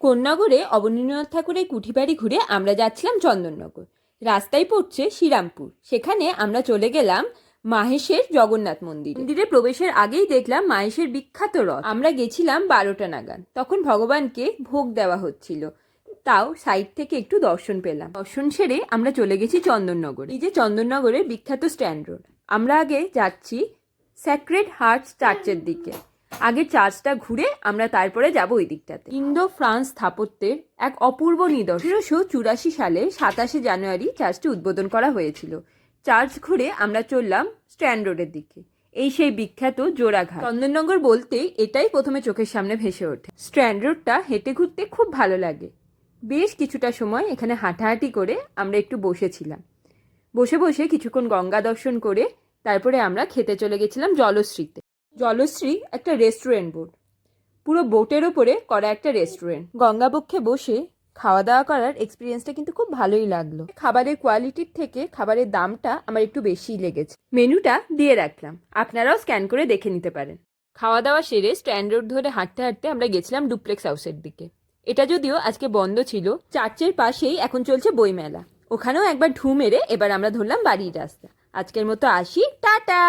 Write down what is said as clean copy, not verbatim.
কোন্নগরে অবনীন্দ্রনাথ ঠাকুরের কুঠিবাড়ি ঘুরে আমরা যাচ্ছিলাম চন্দননগর। রাস্তায় পড়ছে শ্রীরামপুর। সেখানে আমরা চলে গেলাম মাহেশের জগন্নাথ মন্দিরে প্রবেশের আগেই দেখলাম মাহেশের বিখ্যাত রথ। আমরা গেছিলাম 12টা নাগাদ। তখন ভগবানকে ভোগ দেওয়া হচ্ছিল, তাও সাইড থেকে একটু দর্শন পেলাম। দর্শন সেরে আমরা চলে গেছি চন্দননগর। এই যে চন্দননগরের বিখ্যাত স্ট্যান্ড রোড। আমরা আগে যাচ্ছি স্যাক্রেড হার্ট চার্চের দিকে। আগে চার্চটা ঘুরে আমরা তারপরে যাব ওই দিকটাতে। ইন্দো ফ্রান্স স্থাপত্যের এক অপূর্ব নিদর্শন। 1884 সালে 27শে জানুয়ারি চার্চটি উদ্বোধন করা হয়েছিল। চার্চ ঘুরে আমরা চললাম স্ট্যান্ড রোডের দিকে। এই সেই বিখ্যাত জোড়াঘাট। চন্দননগর বলতে এটাই প্রথমে চোখের সামনে ভেসে ওঠে। স্ট্যান্ড রোডটা হেঁটে ঘুরতে খুব ভালো লাগে। বেশ কিছুটা সময় এখানে হাঁটাহাঁটি করে আমরা একটু বসেছিলাম। বসে বসে কিছুক্ষণ গঙ্গা দর্শন করে তারপরে আমরা খেতে চলে গেছিলাম জলশ্রীতে। জলশ্রী একটা রেস্টুরেন্ট বোর্ড, পুরো বোটের ওপরে করা একটা রেস্টুরেন্ট। গঙ্গাবক্ষে বসে খাওয়া দাওয়া করার এক্সপিরিয়েন্সটা কিন্তু খুব ভালোই লাগলো। খাবারের কোয়ালিটির থেকে খাবারের দামটা আমার একটু বেশিই লেগেছে। মেনুটা দিয়ে রাখলাম, আপনারাও স্ক্যান করে দেখে নিতে পারেন। খাওয়া দাওয়া সেরে স্ট্যান্ড রোড ধরে হাঁটতে হাঁটতে আমরা গেছিলাম ডুপ্লেক্স হাউসের দিকে। এটা যদিও আজকে বন্ধ ছিল। চার্চের পাশেই এখন চলছে বইমেলা, ওখানেও একবার ঢু মেরে এবার আমরা ধরলাম বাড়ির রাস্তা। আজকের মতো আসি, টাটা।